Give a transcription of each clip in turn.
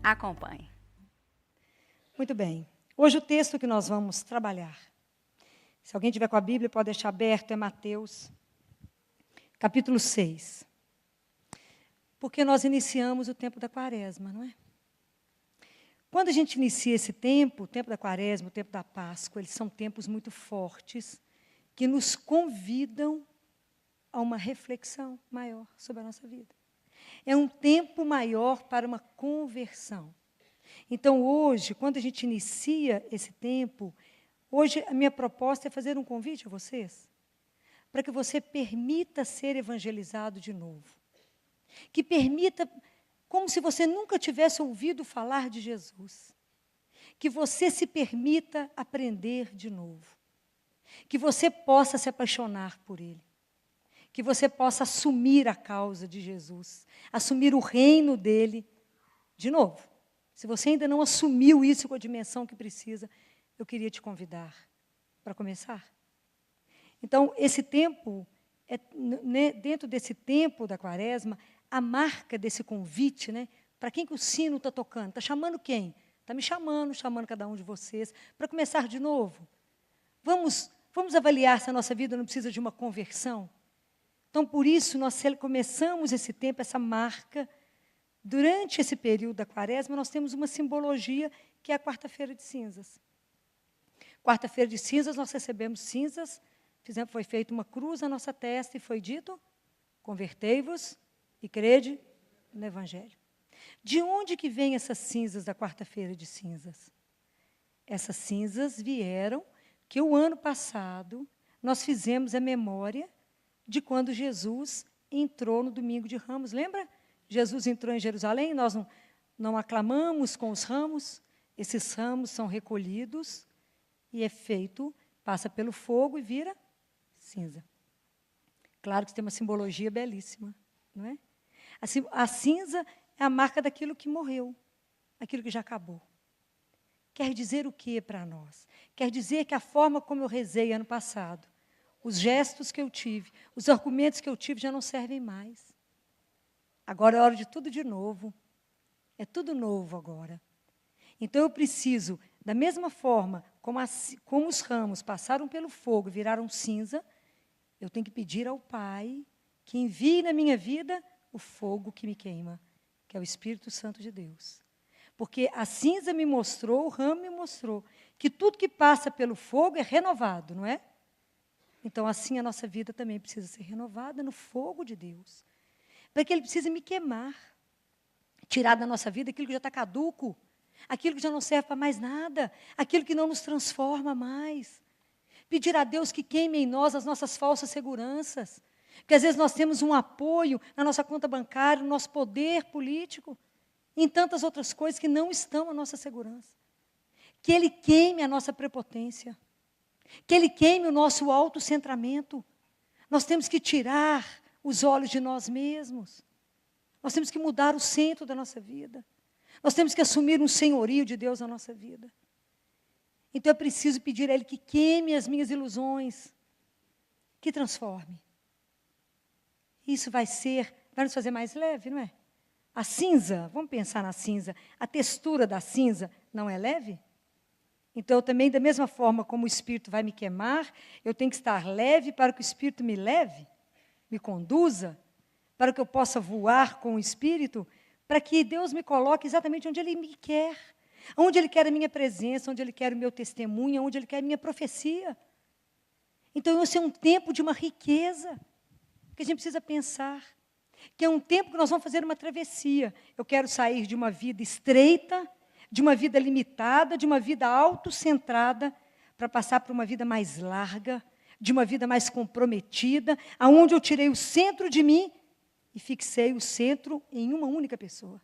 Acompanhe. Muito bem. Hoje o texto que nós vamos trabalhar, se alguém tiver com a Bíblia, pode deixar aberto, é Mateus, capítulo 6. Porque nós iniciamos o tempo da Quaresma, não é? Quando a gente inicia esse tempo, o tempo da Quaresma, o tempo da Páscoa, eles são tempos muito fortes, que nos convidam a uma reflexão maior sobre a nossa vida. É um tempo maior para uma conversão. Então, hoje, quando a gente inicia esse tempo, hoje a minha proposta é fazer um convite a vocês, para que você permita ser evangelizado de novo. Que permita, como se você nunca tivesse ouvido falar de Jesus. Que você se permita aprender de novo. Que você possa se apaixonar por Ele. Que você possa assumir a causa de Jesus. Assumir o reino dEle de novo. Se você ainda não assumiu isso com a dimensão que precisa, eu queria te convidar para começar. Então, esse tempo, dentro desse tempo da Quaresma, a marca desse convite, né? Para quem que o sino está tocando? Está chamando quem? Está me chamando cada um de vocês, para começar de novo. Vamos avaliar se a nossa vida não precisa de uma conversão? Então, por isso, nós começamos esse tempo, essa marca. Durante esse período da Quaresma, nós temos uma simbologia, que é a quarta-feira de cinzas. Quarta-feira de cinzas, nós recebemos cinzas, foi feita uma cruz na nossa testa e foi dito, convertei-vos e crede no Evangelho. De onde que vêm essas cinzas da quarta-feira de cinzas? Essas cinzas vieram que o ano passado nós fizemos a memória de quando Jesus entrou no domingo de Ramos. Lembra? Jesus entrou em Jerusalém, nós não aclamamos com os ramos, esses ramos são recolhidos e passa pelo fogo e vira cinza. Claro que tem uma simbologia belíssima, não é? A cinza é a marca daquilo que morreu, aquilo que já acabou. Quer dizer o que para nós? Quer dizer que a forma como eu rezei ano passado, os gestos que eu tive, os argumentos que eu tive já não servem mais. Agora é hora de tudo de novo. É tudo novo agora. Então eu preciso, da mesma forma como os ramos passaram pelo fogo e viraram cinza, eu tenho que pedir ao Pai que envie na minha vida o fogo que me queima, que é o Espírito Santo de Deus. Porque a cinza me mostrou, o ramo me mostrou, que tudo que passa pelo fogo é renovado, não é? Então, assim, a nossa vida também precisa ser renovada no fogo de Deus. Para que Ele precise me queimar, tirar da nossa vida aquilo que já está caduco, aquilo que já não serve para mais nada, aquilo que não nos transforma mais. Pedir a Deus que queime em nós as nossas falsas seguranças. Porque às vezes nós temos um apoio na nossa conta bancária, no nosso poder político, em tantas outras coisas que não estão à nossa segurança. Que Ele queime a nossa prepotência. Que Ele queime o nosso autocentramento. Nós temos que tirar os olhos de nós mesmos. Nós temos que mudar o centro da nossa vida. Nós temos que assumir um senhorio de Deus na nossa vida. Então eu preciso pedir a Ele que queime as minhas ilusões, que transforme. Isso vai nos fazer mais leve, não é? A cinza, vamos pensar na cinza, a textura da cinza não é leve? Então, eu também, da mesma forma como o Espírito vai me queimar, eu tenho que estar leve para que o Espírito me leve, me conduza, para que eu possa voar com o Espírito, para que Deus me coloque exatamente onde Ele me quer, onde Ele quer a minha presença, onde Ele quer o meu testemunho, onde Ele quer a minha profecia. Então, esse é um tempo de uma riqueza, que a gente precisa pensar, que é um tempo que nós vamos fazer uma travessia. Eu quero sair de uma vida estreita, de uma vida limitada, de uma vida autocentrada, para passar para uma vida mais larga, de uma vida mais comprometida, aonde eu tirei o centro de mim e fixei o centro em uma única pessoa.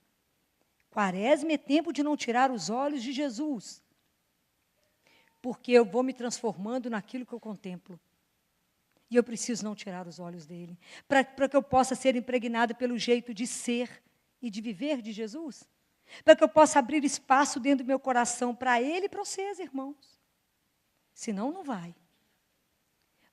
Quaresma é tempo de não tirar os olhos de Jesus, porque eu vou me transformando naquilo que eu contemplo. E eu preciso não tirar os olhos dele, para que eu possa ser impregnada pelo jeito de ser e de viver de Jesus. Para que eu possa abrir espaço dentro do meu coração para Ele e para vocês, irmãos. Senão, não vai.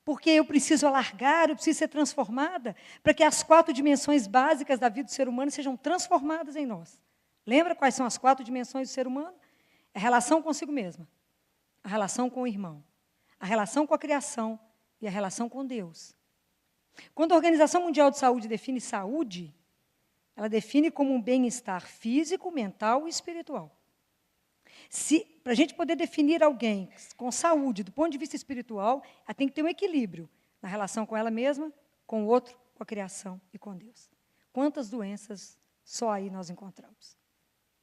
Porque eu preciso alargar, eu preciso ser transformada, para que as 4 dimensões básicas da vida do ser humano sejam transformadas em nós. Lembra quais são as 4 dimensões do ser humano? A relação consigo mesma, a relação com o irmão, a relação com a criação e a relação com Deus. Quando a Organização Mundial de Saúde define saúde, ela define como um bem-estar físico, mental e espiritual. Para a gente poder definir alguém com saúde, do ponto de vista espiritual, ela tem que ter um equilíbrio na relação com ela mesma, com o outro, com a criação e com Deus. Quantas doenças só aí nós encontramos?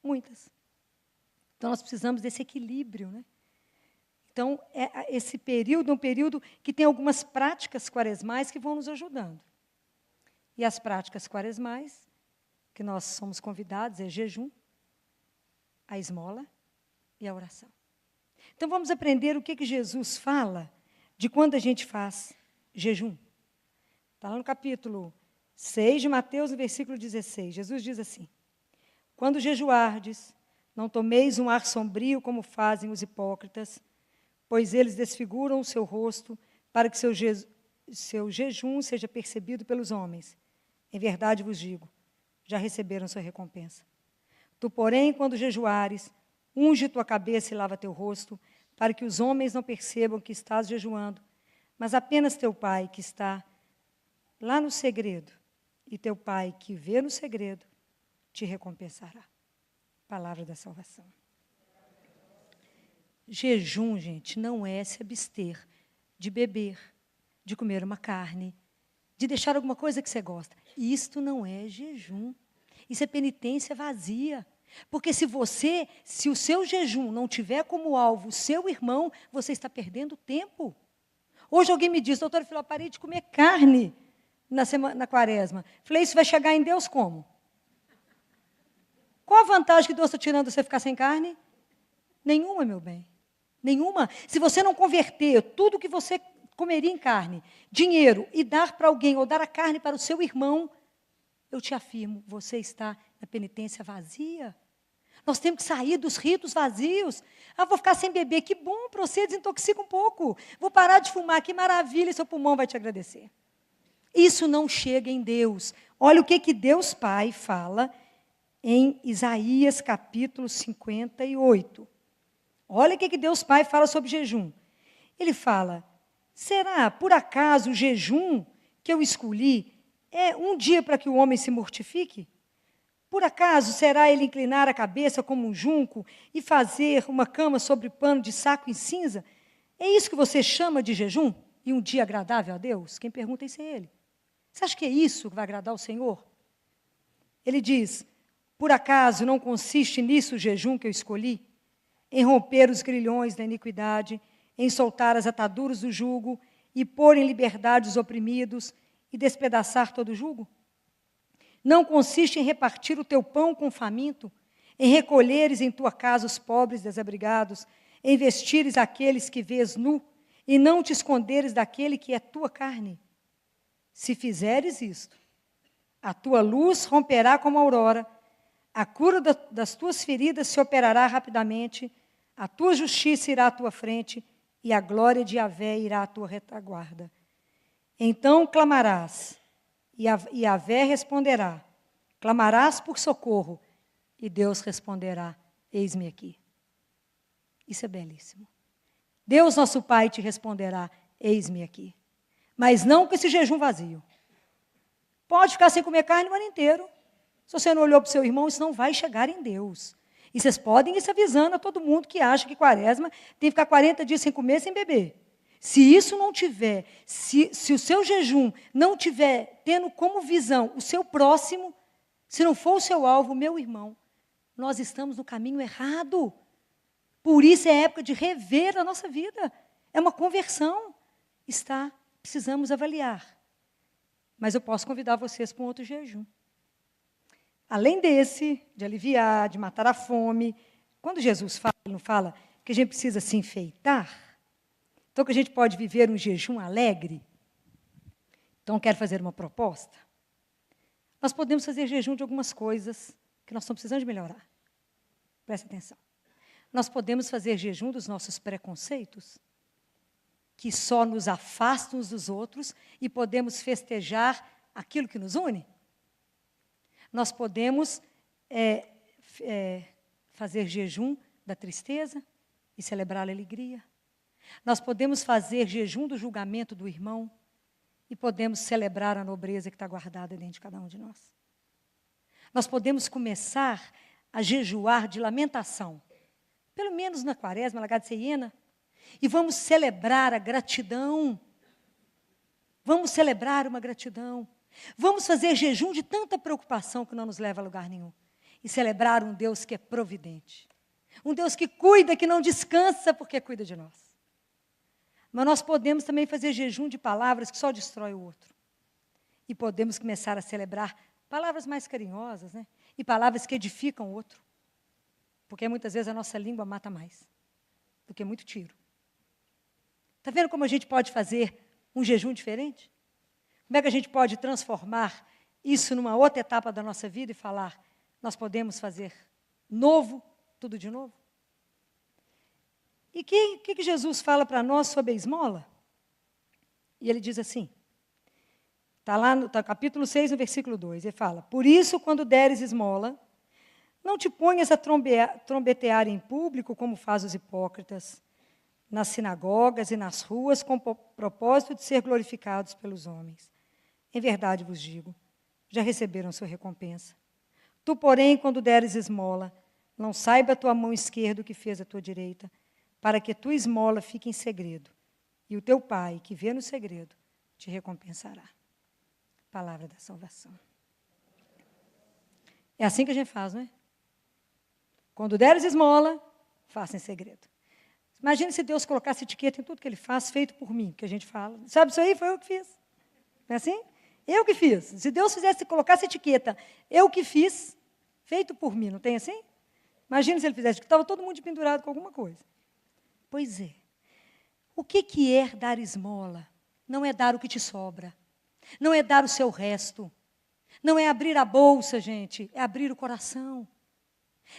Muitas. Então, nós precisamos desse equilíbrio, né? Então, esse período é um período que tem algumas práticas quaresmais que vão nos ajudando. E as práticas quaresmais, que nós somos convidados, é jejum, a esmola e a oração. Então, vamos aprender o que Jesus fala de quando a gente faz jejum. Está lá no capítulo 6 de Mateus, no versículo 16. Jesus diz assim: quando jejuardes, não tomeis um ar sombrio como fazem os hipócritas, pois eles desfiguram o seu rosto para que seu jejum seja percebido pelos homens. Em verdade vos digo, já receberam sua recompensa. Tu, porém, quando jejuares, unge tua cabeça e lava teu rosto, para que os homens não percebam que estás jejuando, mas apenas teu Pai que está lá no segredo, e teu Pai que vê no segredo, te recompensará. Palavra da salvação. Jejum, gente, não é se abster de beber, de comer uma carne, de deixar alguma coisa que você gosta. Isto não é jejum. Isso é penitência vazia. Porque se o seu jejum não tiver como alvo o seu irmão, você está perdendo tempo. Hoje alguém me disse, doutora Filó, parei de comer carne na quaresma. Falei, isso vai chegar em Deus como? Qual a vantagem que Deus está tirando de você ficar sem carne? Nenhuma, meu bem. Nenhuma. Se você não converter tudo que você comeria em carne, dinheiro, e dar para alguém, ou dar a carne para o seu irmão, eu te afirmo, você está na penitência vazia. Nós temos que sair dos ritos vazios. Ah, vou ficar sem beber, que bom para você, desintoxica um pouco. Vou parar de fumar, que maravilha, seu pulmão vai te agradecer. Isso não chega em Deus. Olha o que Deus Pai fala em Isaías capítulo 58. Olha o que Deus Pai fala sobre jejum. Ele fala, será por acaso o jejum que eu escolhi é um dia para que o homem se mortifique? Por acaso será ele inclinar a cabeça como um junco e fazer uma cama sobre pano de saco em cinza? É isso que você chama de jejum? E um dia agradável a Deus? Quem pergunta isso é ele. Você acha que é isso que vai agradar ao Senhor? Ele diz, por acaso não consiste nisso o jejum que eu escolhi? Em romper os grilhões da iniquidade, em soltar as ataduras do jugo, e pôr em liberdade os oprimidos, e despedaçar todo o jugo? Não consiste em repartir o teu pão com o faminto, em recolheres em tua casa os pobres desabrigados, em vestires aqueles que vês nu, e não te esconderes daquele que é tua carne? Se fizeres isto, a tua luz romperá como a aurora, a cura das tuas feridas se operará rapidamente, a tua justiça irá à tua frente, e a glória de Yahvé irá à tua retaguarda. Então clamarás, e Yahvé responderá. Clamarás por socorro, e Deus responderá, eis-me aqui. Isso é belíssimo. Deus, nosso Pai, te responderá, eis-me aqui. Mas não com esse jejum vazio. Pode ficar sem comer carne o ano inteiro. Se você não olhou para o seu irmão, isso não vai chegar em Deus. E vocês podem ir se avisando a todo mundo que acha que quaresma tem que ficar 40 dias sem comer, sem beber. Se isso não tiver, se o seu jejum não tiver tendo como visão o seu próximo, se não for o seu alvo, meu irmão, nós estamos no caminho errado. Por isso é época de rever a nossa vida. É uma conversão. Precisamos avaliar. Mas eu posso convidar vocês para um outro jejum. Além desse, de aliviar, de matar a fome, quando Jesus fala, ele não fala que a gente precisa se enfeitar? Então, que a gente pode viver um jejum alegre? Então, quero fazer uma proposta. Nós podemos fazer jejum de algumas coisas que nós estamos precisando de melhorar. Presta atenção. Nós podemos fazer jejum dos nossos preconceitos, que só nos afastam uns dos outros, e podemos festejar aquilo que nos une. Nós podemos fazer jejum da tristeza e celebrar a alegria. Nós podemos fazer jejum do julgamento do irmão e podemos celebrar a nobreza que está guardada dentro de cada um de nós. Nós podemos começar a jejuar de lamentação, pelo menos na quaresma, na Gadceiena, e vamos celebrar a gratidão. Vamos celebrar uma gratidão. Vamos fazer jejum de tanta preocupação que não nos leva a lugar nenhum. E celebrar um Deus que é providente. Um Deus que cuida, que não descansa porque cuida de nós. Mas nós podemos também fazer jejum de palavras que só destrói o outro. E podemos começar a celebrar palavras mais carinhosas, né? E palavras que edificam o outro. Porque muitas vezes a nossa língua mata mais do que muito tiro. Está vendo como a gente pode fazer um jejum diferente? Como é que a gente pode transformar isso numa outra etapa da nossa vida e falar, nós podemos fazer novo, tudo de novo? E o que Jesus fala para nós sobre a esmola? E ele diz assim, está lá no capítulo 6, no versículo 2, ele fala, por isso, quando deres esmola, não te ponhas a trombetear em público, como fazem os hipócritas, nas sinagogas e nas ruas, com o propósito de ser glorificados pelos homens. Em verdade vos digo, já receberam sua recompensa. Tu, porém, quando deres esmola, não saiba a tua mão esquerda o que fez a tua direita, para que a tua esmola fique em segredo, e o teu Pai, que vê no segredo, te recompensará. Palavra da salvação. É assim que a gente faz, não é? Quando deres esmola, faça em segredo. Imagine se Deus colocasse etiqueta em tudo que Ele faz, feito por mim, que a gente fala. Sabe isso aí? Foi eu que fiz. Não é assim? Eu que fiz. Se Deus colocasse etiqueta, eu que fiz, feito por mim, não tem assim? Imagine se Ele fizesse, que estava todo mundo pendurado com alguma coisa. Pois é. O que é dar esmola? Não é dar o que te sobra. Não é dar o seu resto. Não é abrir a bolsa, gente. É abrir o coração.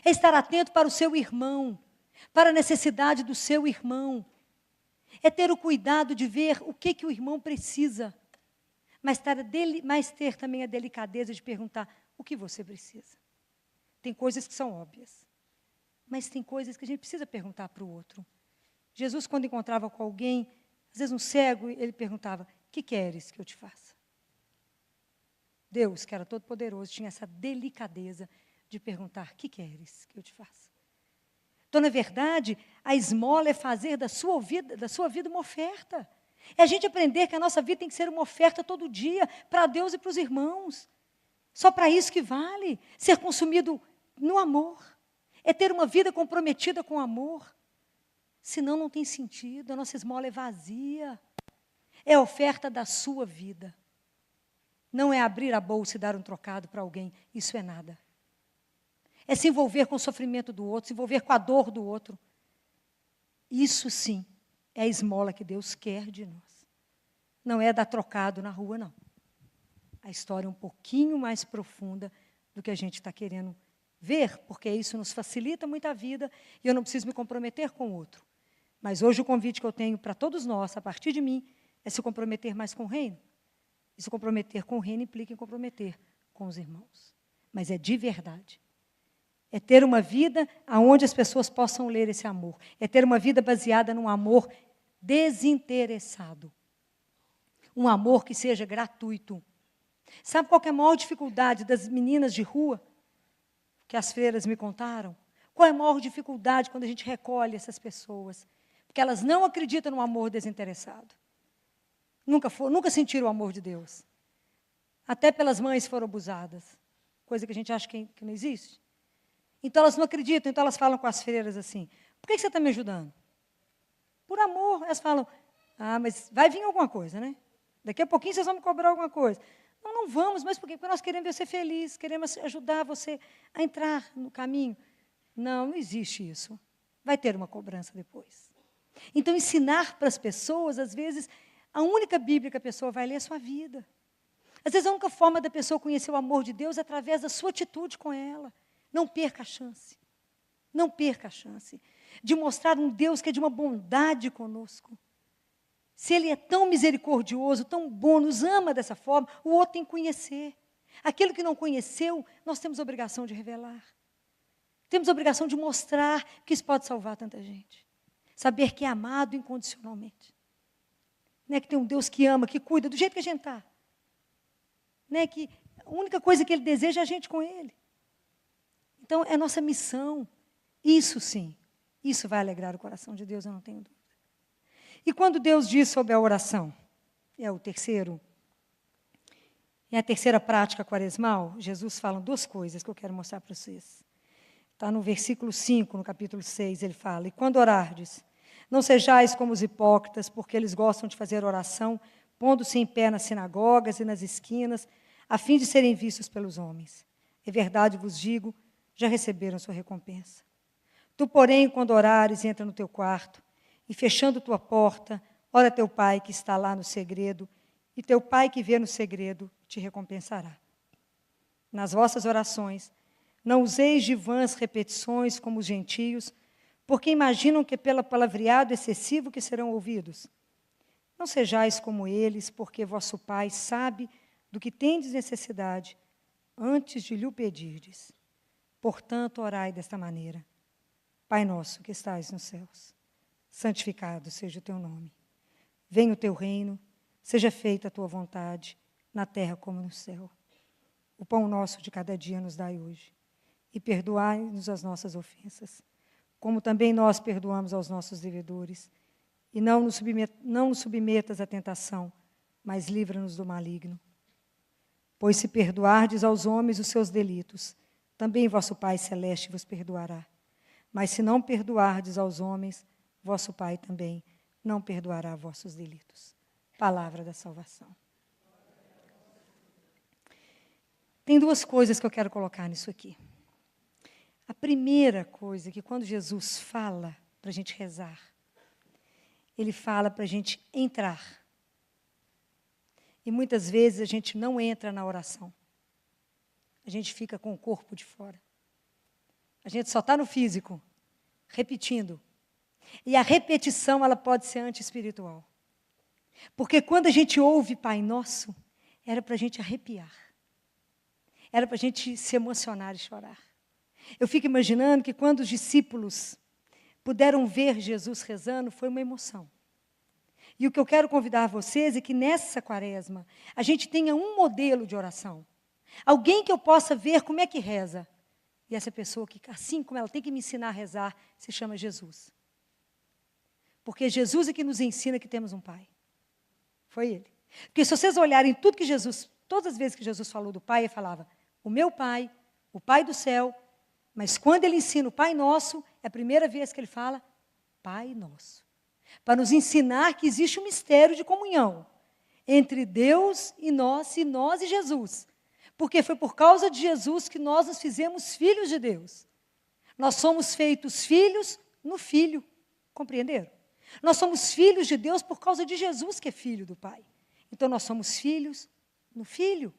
É estar atento para o seu irmão. Para a necessidade do seu irmão. É ter o cuidado de ver o que o irmão precisa. Mas ter também a delicadeza de perguntar o que você precisa. Tem coisas que são óbvias. Mas tem coisas que a gente precisa perguntar para o outro. Jesus, quando encontrava com alguém, às vezes um cego, ele perguntava, o que queres que eu te faça? Deus, que era todo poderoso, tinha essa delicadeza de perguntar, o que queres que eu te faça? Então, na verdade, a esmola é fazer da sua vida uma oferta. É a gente aprender que a nossa vida tem que ser uma oferta todo dia, para Deus e para os irmãos. Só para isso que vale, ser consumido no amor. É ter uma vida comprometida com amor. Senão não tem sentido, a nossa esmola é vazia. É a oferta da sua vida. Não é abrir a bolsa e dar um trocado para alguém, isso é nada. É se envolver com o sofrimento do outro, se envolver com a dor do outro. Isso sim, é a esmola que Deus quer de nós. Não é dar trocado na rua, não. A história é um pouquinho mais profunda do que a gente está querendo ver, porque isso nos facilita muito a vida e eu não preciso me comprometer com o outro. Mas hoje o convite que eu tenho para todos nós, a partir de mim, é se comprometer mais com o reino. E se comprometer com o reino implica em comprometer com os irmãos. Mas é de verdade. É ter uma vida onde as pessoas possam ler esse amor. É ter uma vida baseada num amor desinteressado. Um amor que seja gratuito. Sabe qual que é a maior dificuldade das meninas de rua? Que as freiras me contaram? Qual é a maior dificuldade quando a gente recolhe essas pessoas? Porque elas não acreditam no amor desinteressado. Nunca sentiram o amor de Deus. Até pelas mães foram abusadas. Coisa que a gente acha que não existe. Então elas não acreditam, então elas falam com as freiras assim, por que você está me ajudando? Por amor. Elas falam, mas vai vir alguma coisa, né? Daqui a pouquinho vocês vão me cobrar alguma coisa. Não vamos, mas por quê? Porque nós queremos ver você feliz, queremos ajudar você a entrar no caminho. Não existe isso. Vai ter uma cobrança depois. Então, ensinar para as pessoas, às vezes, a única Bíblia que a pessoa vai ler é a sua vida. Às vezes, a única forma da pessoa conhecer o amor de Deus é através da sua atitude com ela. Não perca a chance. Não perca a chance de mostrar um Deus que é de uma bondade conosco. Se Ele é tão misericordioso, tão bom, nos ama dessa forma, o outro tem que conhecer. Aquilo que não conheceu, nós temos a obrigação de revelar. Temos a obrigação de mostrar que isso pode salvar tanta gente. Saber que é amado incondicionalmente. Né, que tem um Deus que ama, que cuida, do jeito que a gente está. Né, que a única coisa que Ele deseja é a gente com Ele. Então, é nossa missão. Isso sim, isso vai alegrar o coração de Deus, eu não tenho dúvida. E quando Deus diz sobre a oração, é a terceira prática quaresmal, Jesus fala duas coisas que eu quero mostrar para vocês. Está no versículo 5, no capítulo 6, ele fala: e quando orardes, não sejais como os hipócritas, porque eles gostam de fazer oração, pondo-se em pé nas sinagogas e nas esquinas, a fim de serem vistos pelos homens. É verdade vos digo, já receberam sua recompensa. Tu, porém, quando orares, entra no teu quarto, e fechando tua porta, ora teu pai que está lá no segredo, e teu pai que vê no segredo te recompensará. Nas vossas orações, não useis de vãs repetições como os gentios, porque imaginam que pelo palavreado excessivo que serão ouvidos. Não sejais como eles, porque vosso Pai sabe do que tendes necessidade, antes de lhe o pedirdes. Portanto, orai desta maneira: Pai nosso que estais nos céus, santificado seja o teu nome. Venha o teu reino, seja feita a tua vontade, na terra como no céu. O pão nosso de cada dia nos dai hoje, e perdoai-nos as nossas ofensas, como também nós perdoamos aos nossos devedores. E não nos submetas à tentação, mas livra-nos do maligno. Pois se perdoardes aos homens os seus delitos, também vosso Pai Celeste vos perdoará. Mas se não perdoardes aos homens, vosso Pai também não perdoará vossos delitos. Palavra da salvação. Tem duas coisas que eu quero colocar nisso aqui. A primeira coisa é que quando Jesus fala para a gente rezar, Ele fala para a gente entrar. E muitas vezes a gente não entra na oração. A gente fica com o corpo de fora. A gente só está no físico, repetindo. E a repetição, ela pode ser anti-espiritual. Porque quando a gente ouve Pai Nosso, era para a gente arrepiar. Era para a gente se emocionar e chorar. Eu fico imaginando que quando os discípulos puderam ver Jesus rezando, foi uma emoção. E o que eu quero convidar vocês é que nessa quaresma, a gente tenha um modelo de oração. Alguém que eu possa ver como é que reza. E essa pessoa que, assim como ela tem que me ensinar a rezar, se chama Jesus. Porque Jesus é que nos ensina que temos um Pai. Foi Ele. Porque se vocês olharem tudo que Jesus, todas as vezes que Jesus falou do Pai, Ele falava, o meu Pai, o Pai do céu. Mas quando Ele ensina o Pai Nosso, é a primeira vez que Ele fala, Pai Nosso. Para nos ensinar que existe um mistério de comunhão entre Deus e nós e Jesus. Porque foi por causa de Jesus que nós nos fizemos filhos de Deus. Nós somos feitos filhos no Filho. Compreenderam? Nós somos filhos de Deus por causa de Jesus, que é filho do Pai. Então, nós somos filhos no Filho.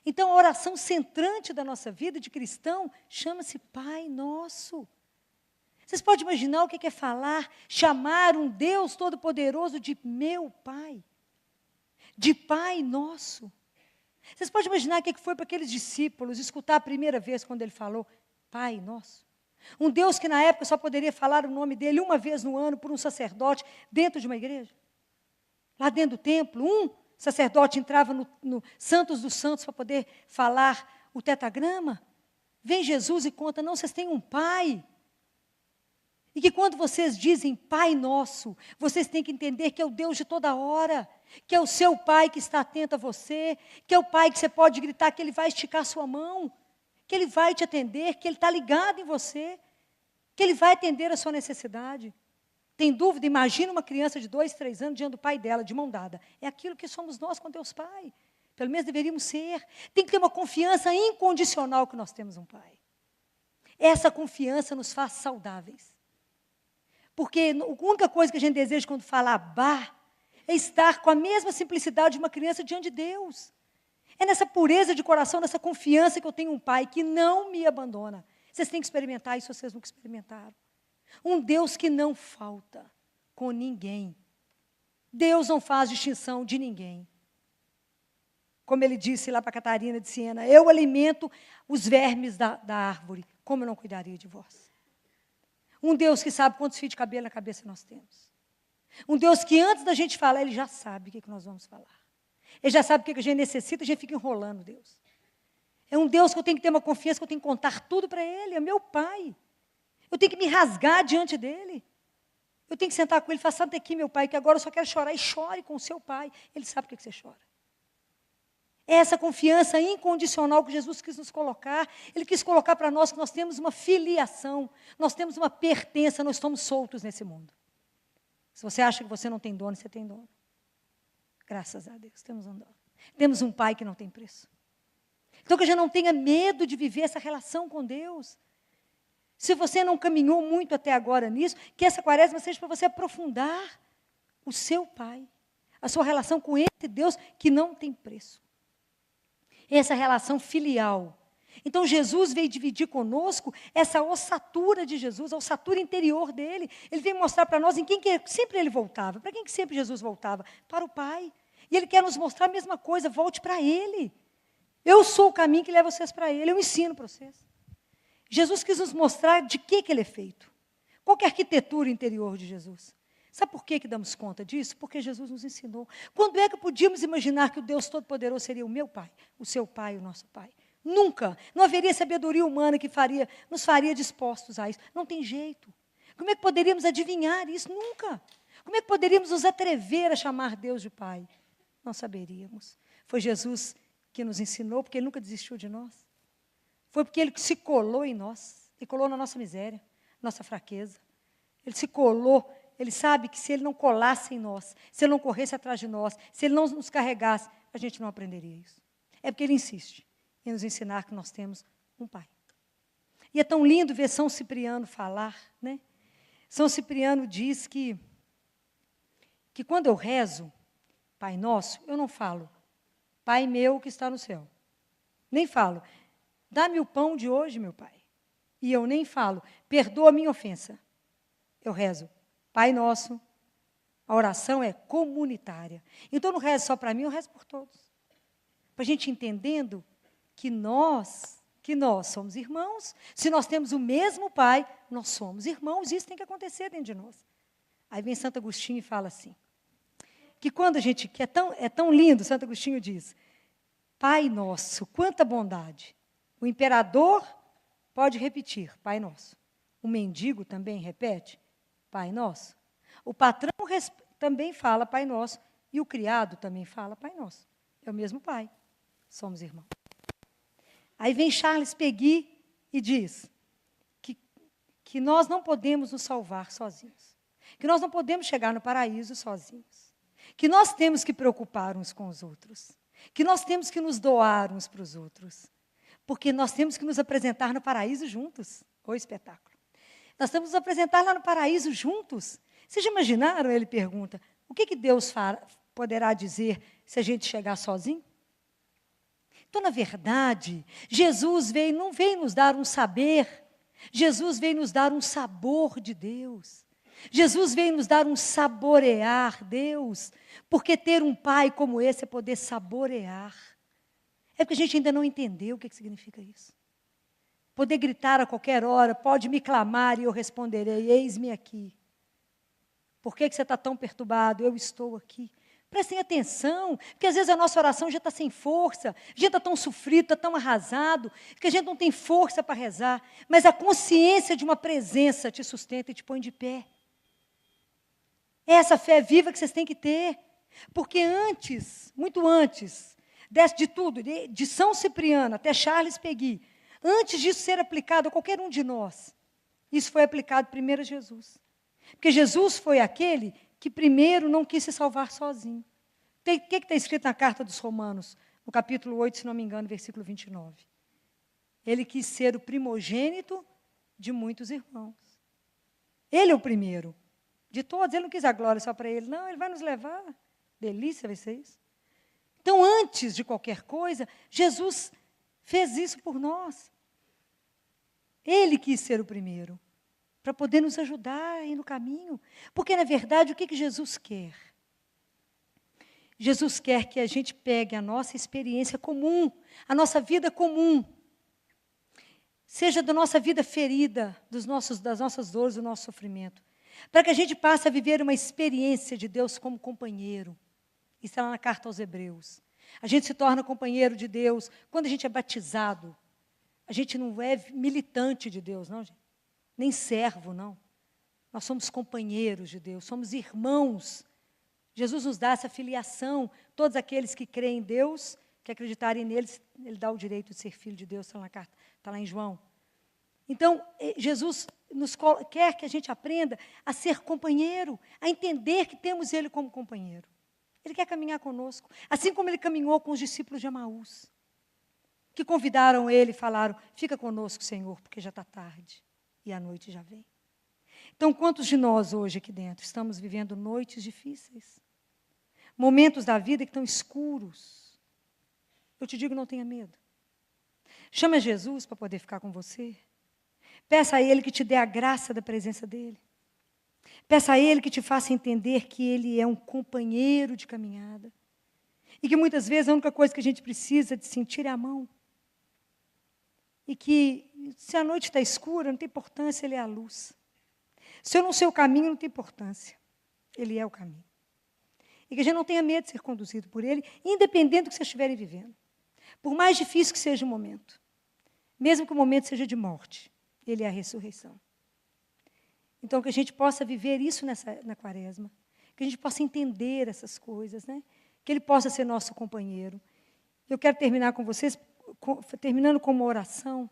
Então, a oração centrante da nossa vida de cristão chama-se Pai Nosso. Vocês podem imaginar o que é falar, chamar um Deus Todo-Poderoso de meu Pai? De Pai Nosso. Vocês podem imaginar o que foi para aqueles discípulos escutar a primeira vez quando Ele falou Pai Nosso? Um Deus que na época só poderia falar o nome dele uma vez no ano por um sacerdote dentro de uma igreja. Lá dentro do templo, um sacerdote entrava no Santos dos Santos para poder falar o tetragrama. Vem Jesus e conta, não, vocês têm um Pai. E que quando vocês dizem Pai Nosso, vocês têm que entender que é o Deus de toda hora, que é o seu Pai que está atento a você, que é o Pai que você pode gritar que Ele vai esticar sua mão, que Ele vai te atender, que Ele está ligado em você, que Ele vai atender a sua necessidade. Tem dúvida? Imagina uma criança de 2, 3 anos diante do pai dela, de mão dada. É aquilo que somos nós com Deus Pai. Pelo menos deveríamos ser. Tem que ter uma confiança incondicional que nós temos um Pai. Essa confiança nos faz saudáveis. Porque a única coisa que a gente deseja quando fala Abá é estar com a mesma simplicidade de uma criança diante de Deus. É nessa pureza de coração, nessa confiança que eu tenho um Pai que não me abandona. Vocês têm que experimentar isso, vocês nunca experimentaram. Um Deus que não falta com ninguém. Deus não faz distinção de ninguém. Como Ele disse lá para Catarina de Siena, eu alimento os vermes da árvore, como eu não cuidaria de vós? Um Deus que sabe quantos fios de cabelo na cabeça nós temos. Um Deus que antes da gente falar, Ele já sabe o que nós vamos falar. Ele já sabe o que a gente necessita, a gente fica enrolando Deus. É um Deus que eu tenho que ter uma confiança, que eu tenho que contar tudo para Ele, é meu Pai. Eu tenho que me rasgar diante dEle. Eu tenho que sentar com Ele e falar, senta aqui, meu Pai, que agora eu só quero chorar. E chore com o seu Pai. Ele sabe por que você chora. É essa confiança incondicional que Jesus quis nos colocar. Ele quis colocar para nós que nós temos uma filiação, nós temos uma pertença, nós estamos soltos nesse mundo. Se você acha que você não tem dono, você tem dono. Graças a Deus, temos um dono. Temos um Pai que não tem preço. Então que a gente não tenha medo de viver essa relação com Deus. Se você não caminhou muito até agora nisso, que essa quaresma seja para você aprofundar o seu Pai, a sua relação com esse Deus que não tem preço. Essa relação filial. Então Jesus veio dividir conosco essa ossatura de Jesus, a ossatura interior dele. Ele veio mostrar para nós em quem que sempre ele voltava. Para quem que sempre Jesus voltava? Para o Pai. E ele quer nos mostrar a mesma coisa, volte para Ele. Eu sou o caminho que leva vocês para Ele, eu ensino para vocês. Jesus quis nos mostrar de que ele é feito. Qual que é a arquitetura interior de Jesus? Sabe por que damos conta disso? Porque Jesus nos ensinou. Quando é que podíamos imaginar que o Deus Todo-Poderoso seria o meu Pai, o seu Pai, o nosso Pai? Nunca. Não haveria sabedoria humana que nos faria dispostos a isso. Não tem jeito. Como é que poderíamos adivinhar isso? Nunca. Como é que poderíamos nos atrever a chamar Deus de Pai? Não saberíamos. Foi Jesus que nos ensinou, porque Ele nunca desistiu de nós. Foi porque Ele se colou em nós. Ele colou na nossa miséria, nossa fraqueza. Ele se colou. Ele sabe que se Ele não colasse em nós, se Ele não corresse atrás de nós, se Ele não nos carregasse, a gente não aprenderia isso. É porque Ele insiste em nos ensinar que nós temos um Pai. E é tão lindo ver São Cipriano falar, né? São Cipriano diz que quando eu rezo, Pai Nosso, eu não falo, Pai meu que está no céu. Nem falo, dá-me o pão de hoje, meu Pai. E eu nem falo, perdoa a minha ofensa. Eu rezo, Pai Nosso. A oração é comunitária. Então, eu não rezo só para mim, eu rezo por todos. Para a gente entendendo que nós somos irmãos. Se nós temos o mesmo Pai, nós somos irmãos. Isso tem que acontecer dentro de nós. Aí vem Santo Agostinho e fala assim, que quando a gente, que é tão lindo, Santo Agostinho diz, Pai Nosso, quanta bondade. O imperador pode repetir, Pai Nosso. O mendigo também repete, Pai Nosso. O patrão também fala Pai Nosso. E o criado também fala Pai Nosso. É o mesmo Pai. Somos irmãos. Aí vem Charles Péguy e diz que nós não podemos nos salvar sozinhos. Que nós não podemos chegar no paraíso sozinhos. Que nós temos que preocupar uns com os outros. Que nós temos que nos doar uns para os outros. Porque nós temos que nos apresentar no paraíso juntos. O espetáculo. Nós temos que nos apresentar lá no paraíso juntos. Vocês já imaginaram, ele pergunta, o que Deus poderá dizer se a gente chegar sozinho? Então, na verdade, Jesus não veio nos dar um saber, Jesus veio nos dar um sabor de Deus. Jesus veio nos dar um saborear Deus, porque ter um Pai como esse é poder saborear. É porque a gente ainda não entendeu o que significa isso. Poder gritar a qualquer hora, pode me clamar e eu responderei, eis-me aqui. Por que você está tão perturbado? Eu estou aqui. Prestem atenção, porque às vezes a nossa oração já está sem força, a gente está tão sofrido, está tão arrasado, que a gente não tem força para rezar, mas a consciência de uma presença te sustenta e te põe de pé. É essa fé viva que vocês têm que ter, porque antes, muito antes, de tudo, de São Cipriano até Charles Péguy, antes disso ser aplicado a qualquer um de nós, isso foi aplicado primeiro a Jesus. Porque Jesus foi aquele que primeiro não quis se salvar sozinho. O que está escrito na carta dos Romanos, no capítulo 8, se não me engano, versículo 29? Ele quis ser o primogênito de muitos irmãos. Ele é o primeiro de todos. Ele não quis a glória só para ele. Não, ele vai nos levar. Delícia vai ser isso. Então, antes de qualquer coisa, Jesus fez isso por nós. Ele quis ser o primeiro, para poder nos ajudar aí no caminho. Porque, na verdade, o que Jesus quer? Jesus quer que a gente pegue a nossa experiência comum, a nossa vida comum. seja da nossa vida ferida, das nossas dores, do nosso sofrimento, para que a gente passe a viver uma experiência de Deus como companheiro. Isso está lá na carta aos Hebreus. A gente se torna companheiro de Deus quando a gente é batizado. A gente não é militante de Deus, não, gente. Nem servo, não. Nós somos companheiros de Deus, somos irmãos. Jesus nos dá essa filiação. Todos aqueles que creem em Deus, que acreditarem nele, ele dá o direito de ser filho de Deus, está lá na carta, está lá em João. Então, Jesus quer que a gente aprenda a ser companheiro, a entender que temos ele como companheiro. Ele quer caminhar conosco, assim como ele caminhou com os discípulos de Emaús, que convidaram ele e falaram, fica conosco, Senhor, porque já está tarde e a noite já vem. Então, quantos de nós hoje aqui dentro estamos vivendo noites difíceis? Momentos da vida que estão escuros. Eu te digo, não tenha medo. Chama Jesus para poder ficar com você. Peça a Ele que te dê a graça da presença dEle. Peça a Ele que te faça entender que Ele é um companheiro de caminhada. E que muitas vezes a única coisa que a gente precisa de sentir é a mão. E que se a noite está escura, não tem importância, Ele é a luz. Se eu não sei o caminho, não tem importância. Ele é o caminho. E que a gente não tenha medo de ser conduzido por Ele, independente do que vocês estiverem vivendo. Por mais difícil que seja o momento. Mesmo que o momento seja de morte. Ele é a ressurreição. Então, que a gente possa viver isso na quaresma. Que a gente possa entender essas coisas, né? Que Ele possa ser nosso companheiro. Eu quero terminar com vocês, terminando com uma oração,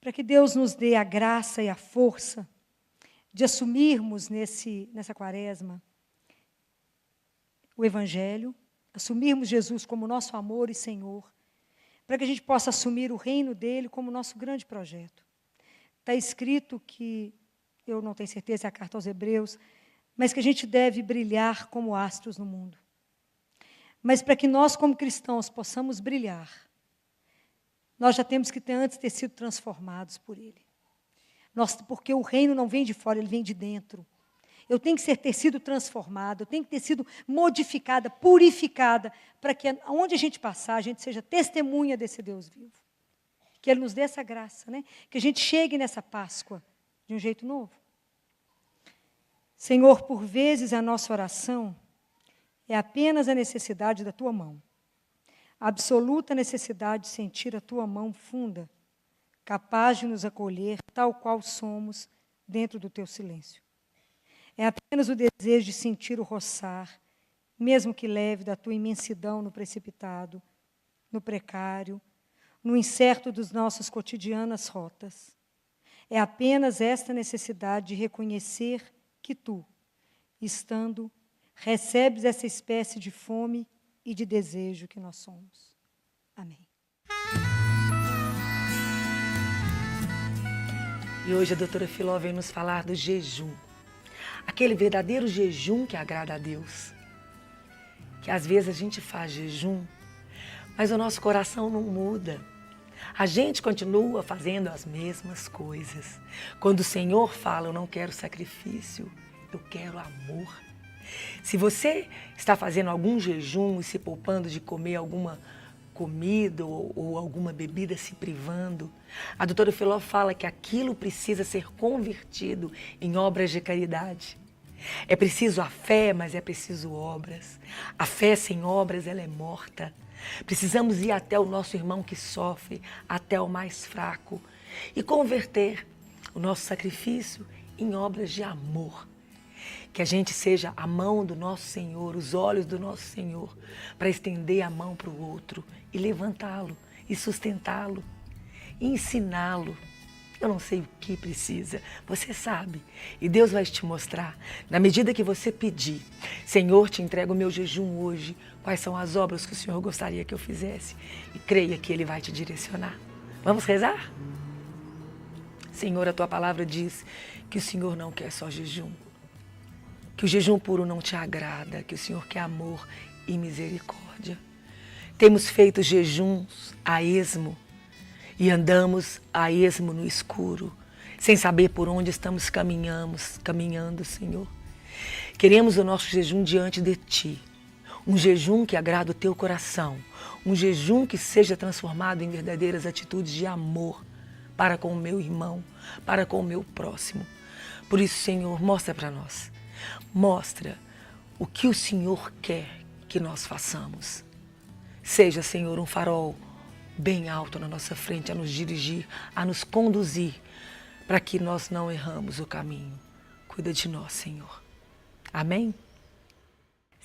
para que Deus nos dê a graça e a força de assumirmos nessa quaresma o Evangelho, assumirmos Jesus como nosso amor e Senhor, para que a gente possa assumir o reino dEle como nosso grande projeto. Está escrito que, eu não tenho certeza, é a carta aos Hebreus, mas que a gente deve brilhar como astros no mundo. Mas para que nós, como cristãos, possamos brilhar, nós já temos que antes ter sido transformados por Ele. Porque o reino não vem de fora, ele vem de dentro. Eu tenho que ter sido transformada, eu tenho que ter sido modificada, purificada, para que onde a gente passar, a gente seja testemunha desse Deus vivo. Que Ele nos dê essa graça, né? Que a gente chegue nessa Páscoa de um jeito novo. Senhor, por vezes a nossa oração é apenas a necessidade da Tua mão. A absoluta necessidade de sentir a Tua mão funda, capaz de nos acolher tal qual somos dentro do Teu silêncio. É apenas o desejo de sentir o roçar, mesmo que leve, da Tua imensidão no precipitado, no precário, no incerto dos nossas cotidianas rotas. É apenas esta necessidade de reconhecer que Tu, estando, recebes essa espécie de fome e de desejo que nós somos. Amém. E hoje a doutora Filó vem nos falar do jejum. Aquele verdadeiro jejum que agrada a Deus. Que às vezes a gente faz jejum, mas o nosso coração não muda. A gente continua fazendo as mesmas coisas. Quando o Senhor fala, eu não quero sacrifício, eu quero amor. Se você está fazendo algum jejum e se poupando de comer alguma comida ou alguma bebida, se privando, a doutora Filó fala que aquilo precisa ser convertido em obras de caridade. É preciso a fé, mas é preciso obras. A fé sem obras, ela é morta. Precisamos ir até o nosso irmão que sofre, até o mais fraco, e converter o nosso sacrifício em obras de amor. Que a gente seja a mão do nosso Senhor, os olhos do nosso Senhor, para estender a mão para o outro e levantá-lo, e sustentá-lo, e ensiná-lo. Eu não sei o que precisa, você sabe. E Deus vai te mostrar, na medida que você pedir. Senhor, te entrego o meu jejum hoje. Quais são as obras que o Senhor gostaria que eu fizesse? E creia que Ele vai te direcionar. Vamos rezar? Senhor, a Tua palavra diz que o Senhor não quer só jejum. Que o jejum puro não te agrada, que o Senhor quer amor e misericórdia. Temos feito jejuns a esmo e andamos a esmo no escuro, sem saber por onde estamos caminhando, Senhor. Queremos o nosso jejum diante de Ti, Um jejum que agrada o teu coração. Um jejum que seja transformado em verdadeiras atitudes de amor para com o meu irmão, para com o meu próximo. Por isso, Senhor, mostra para nós. Mostra o que o Senhor quer que nós façamos. Seja, Senhor, um farol bem alto na nossa frente, a nos dirigir, a nos conduzir, para que nós não erramos o caminho. Cuida de nós, Senhor. Amém?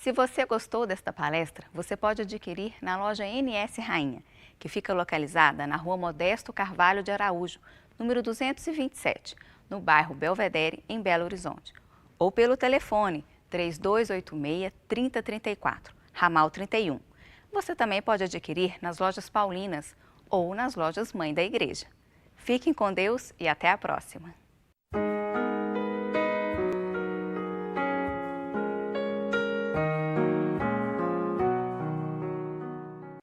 Se você gostou desta palestra, você pode adquirir na loja NS Rainha, que fica localizada na Rua Modesto Carvalho de Araújo, número 227, no bairro Belvedere, em Belo Horizonte. Ou pelo telefone 3286-3034, ramal 31. Você também pode adquirir nas lojas Paulinas ou nas lojas Mãe da Igreja. Fiquem com Deus e até a próxima!